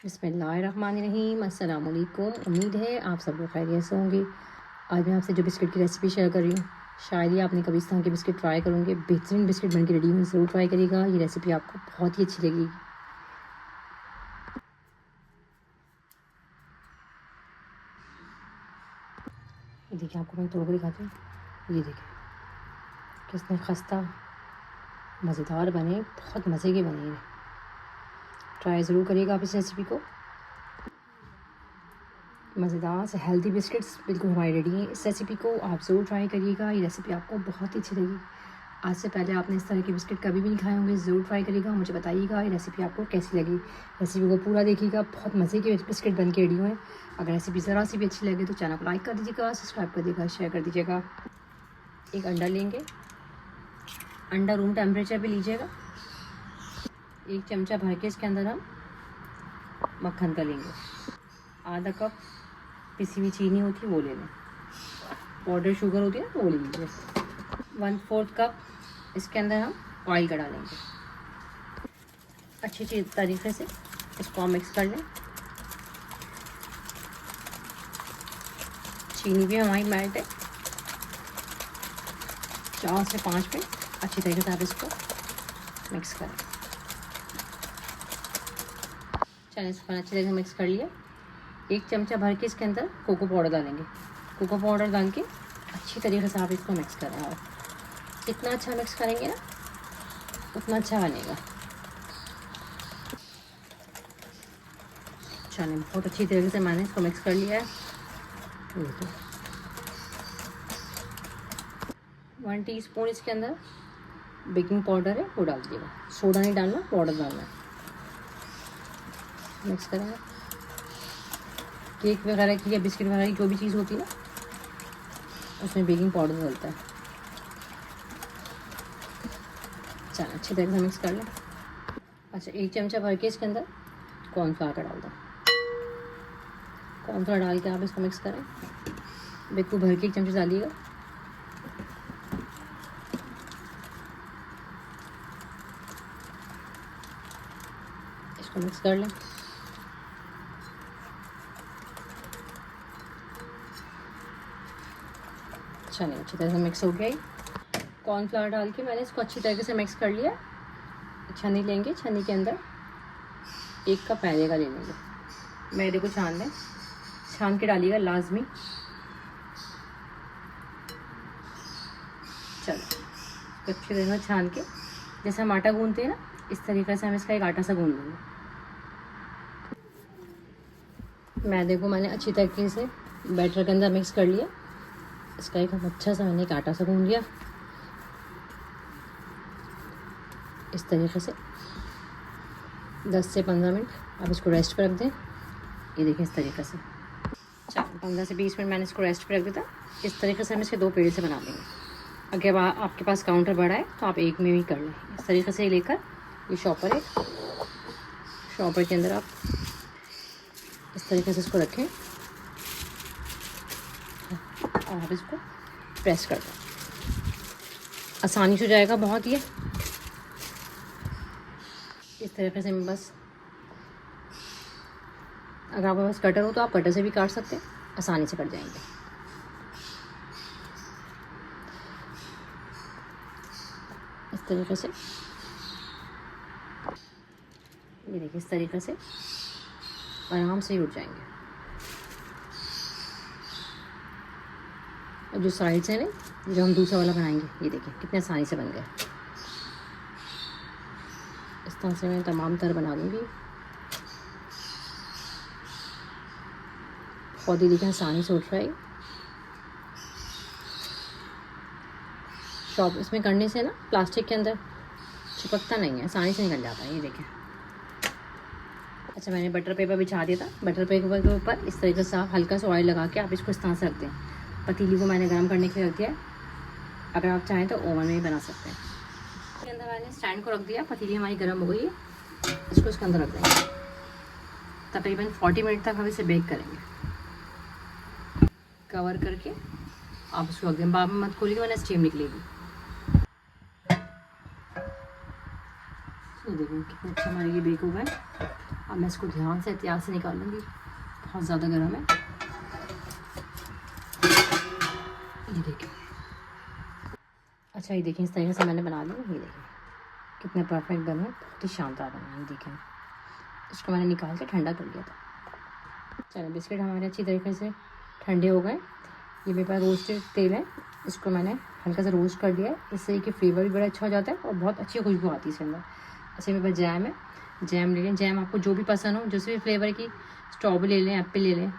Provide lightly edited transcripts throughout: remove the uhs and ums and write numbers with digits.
बिस्मिल्लाहिर्रहमानिर्रहीम। अस्सलाम वालेकुम। उम्मीद है आप सब लोग खैरियत से होंगे। आज मैं आपसे जो बिस्किट की रेसिपी शेयर कर रही हूँ, शायद ही आपने कभी इस तरह के बिस्किट ट्राई करोगे। बेहतरीन बिस्किट बन के रेडी हुए, ज़रूर ट्राई करिएगा। ये रेसिपी आपको बहुत ही अच्छी लगेगी। ये देखिए, आपको मैं तोड़ कर दिखाती हूँ। ये देखिए कितने खस्ता मज़ेदार बने, बहुत मज़े के बने। ट्राई ज़रूर करिएगा आप इस रेसिपी को। मज़ेदार से हेल्दी बिस्किट्स बिल्कुल हमारे रेडी हैं। इस रेसिपी को आप ज़रूर ट्राई करिएगा। ये रेसिपी आपको बहुत ही अच्छी लगी। आज से पहले आपने इस तरह के बिस्किट कभी भी नहीं खाए होंगे, ज़रूर ट्राई करिएगा। मुझे बताइएगा ये रेसिपी आपको कैसी लगी। रेसिपी को पूरा देखिएगा, बहुत मज़े के बिस्किट बन के रेडी हुए हैं। अगर रेसिपी ज़रा सी भी अच्छी लगे तो चैनल को लाइक कर दीजिएगा, सब्सक्राइब कर दीजिएगा, शेयर कर दीजिएगा। एक अंडा लेंगे, अंडा रूम टेम्परेचर पे लीजिएगा। एक चमचा भर के इसके अंदर हम मक्खन का लेंगे। आधा कप पिसी हुई चीनी होती है वो ले लें। पाउडर शुगर होती है ना वो ले लीजिए। 1/4 कप इसके अंदर हम ऑयल का डालेंगे। अच्छी तरीके से इसको मिक्स कर लें। चीनी भी हमारी मेल्ट है। 4 से 5 मिनट अच्छी तरीके से आप इसको मिक्स करें। चलिए इसको अच्छी तरीके से मिक्स कर लिया। एक चमचा भर के इसके अंदर कोको पाउडर डालेंगे। कोको पाउडर डाल के अच्छी तरीके से आप इसको मिक्स करें। और जितना अच्छा मिक्स करेंगे ना उतना अच्छा बनेगा। चलिए बहुत अच्छी तरीके से मैंने इसको मिक्स कर लिया है। 1 टीस्पून इसके अंदर बेकिंग पाउडर है वो डाल दीजिएगा। सोडा नहीं डालना, पाउडर डालना है। मिक्स करेंगे। केक वगैरह की या बिस्किट वगैरह की जो भी चीज़ होती है ना उसमें बेकिंग पाउडर डलता है। चलो अच्छी तरह से मिक्स कर लें। अच्छा, एक चमचा भर के इसके अंदर कॉर्नफ्लावर का डाल दो। कॉर्नफ्लावर डाल के आप इसको मिक्स करें। बिल्कुल भर के एक चमचा डालिएगा। इसको मिक्स कर लें। चलिए अच्छी तरह से मिक्स हो गया। कॉर्नफ्लावर डाल के मैंने इसको अच्छी तरीके से मिक्स कर लिया। छन्नी लेंगे, छन्नी के अंदर 1 कप मैदे का ले लेंगे। मैदे को छान लें, छान के डालिएगा लाजमी। चलो अच्छी तरह से छान के, जैसे हम आटा गूंदते हैं ना इस तरीके से हम इसका एक आटा सा गूंद लेंगे। मैदे को मैंने अच्छी तरीके से बैटर के अंदर मिक्स कर लिया। इसका एक अच्छा सा मैंने एक आटा सा गूंद लिया। इस तरीके से 10 से 15 मिनट आप इसको रेस्ट पर रख दें। ये देखिए इस तरीके से 15 से 20 मिनट मैंने इसको रेस्ट पर रख दिया। इस तरीके से हम इसके 2 पेड़ से बना लेंगे। अगर आपके पास काउंटर बड़ा है तो आप एक में भी कर लें। इस तरीके से लेकर ये शॉपर है, शॉपर के अंदर आप इस तरीके से इसको रखें और आप इसको प्रेस कर दें। आसानी से हो जाएगा बहुत। ये इस तरीके से बस, अगर आपके पास कटर हो तो आप कटर से भी काट सकते हैं, आसानी से कट जाएंगे। इस तरीके से ये देखिए इस तरीके से आराम से ही उठ जाएंगे। और जो साइड्स हैं ना जो हम दूसरा वाला बनाएंगे, ये देखिए कितने आसानी से बन गए। इस तरह से मैं तमाम तर बना दूँगी। बहुत ही देखिए आसानी से उठ रहा है। शॉप इसमें करने से ना प्लास्टिक के अंदर चिपकता नहीं है, आसानी से निकल जाता है। ये देखें। अच्छा, मैंने बटर पेपर बिछा दिया था। बटर पेपर के ऊपर इस तरीके से आप हल्का सा ऑयल लगा के आप इसको इस तरह से रख दें। पतीली को मैंने गर्म करने के लिए रख दिया है। अगर आप चाहें तो ओवन में भी बना सकते हैं। इसके अंदर मैंने स्टैंड को रख दिया। पतीली हमारी गर्म हो गई है। इसको इसके अंदर रख देंगे। तकरीबन 40 मिनट तक हम इसे बेक करेंगे। कवर करके आप इसको रख दें। बाद में मत खोलिए वरना स्टीम निकलेगी। देखिए कितने अच्छे हमारे ये बेक हो गए। अब मैं इसको ध्यान से एहतियात से निकाल लूँगी, बहुत ज़्यादा गर्म है। ये देखिए, अच्छा ये देखिए, इस तरीके से मैंने बना लिया। ये देखिए कितने परफेक्ट बने, बहुत ही शानदार बने। ये देखें, इसको मैंने निकाल के ठंडा कर लिया था। चलो बिस्किट हमारे अच्छी तरीके से ठंडे हो गए। ये मेरे पास रोस्टेड तेल है, इसको मैंने हल्का सा रोस्ट कर दिया है। इससे कि फ्लेवर भी बड़ा अच्छा हो जाता है और बहुत अच्छी खुशबू आती है इसके अंदर। अच्छा मेरे पास जैम है, जैम ले लें। जैम आपको जो भी पसंद हो, जिस भी फ्लेवर की, स्ट्रॉबेरी ले लें, एप्पल ले लें,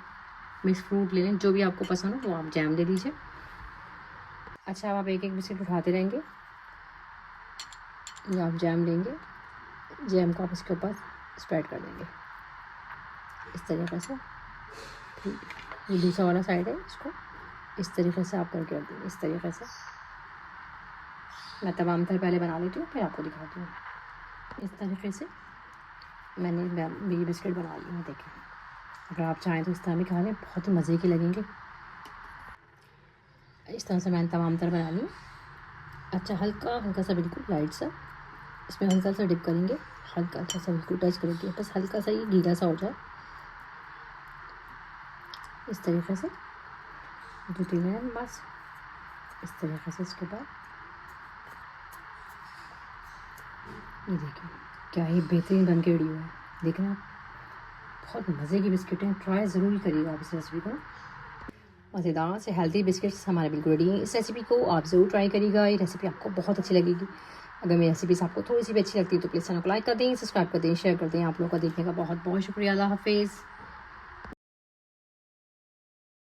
मिक्स फ्रूट ले लें, जो भी आपको पसंद हो वो आप जैम ले लीजिए। अच्छा अब आप एक एक बिस्किट उठाते रहेंगे, ये आप जैम लेंगे, जैम को आप इसके ऊपर स्प्रेड कर देंगे इस तरीके से। ठीक, ये दूसरा वाला साइड है, इसको इस तरीके से आप करके रख देंगे। इस तरीके से मैं तमाम तरह पहले बना लेती हूँ, फिर आपको दिखाती हूँ। इस तरीके से मैंने मेरी बिस्किट बना ली है। देखें, अगर आप चाहें तो इस तरह भी खा लें, बहुत ही मज़े के लगेंगे। इस तरह से मैंने तमाम तरह बना ली। अच्छा हल्का हल्का सा, बिल्कुल लाइट सा, इसमें हल्का सा डिप करेंगे, हल्का सा बिल्कुल टच करेंगे, बस हल्का सा ही गीला सा हो जाए। इस तरीके से जो तेल है बस इस तरीके से। इसके बाद ये देखिए क्या ही बेहतरीन बन के रेडी हुआ है। देख रहे हैं आप, बहुत मज़े की बिस्किट हैं, ट्राई ज़रूर करिएगा आप इस रेसिपी को। मज़ेदार से हेल्दी बिस्किट्स हमारे बिल्कुल रेडी हैं। इस रेसिपी को आप ज़रूर ट्राई करिएगा, ये रेसिपी आपको बहुत अच्छी लगेगी। अगर मेरी रेसिपीज़ आपको थोड़ी सी भी अच्छी लगती है तो प्लीज़ चैनल को लाइक कर दें, सब्सक्राइब कर दें, शेयर कर दें। आप लोगों का देखने का बहुत बहुत शुक्रिया। अल्लाह हाफिज़।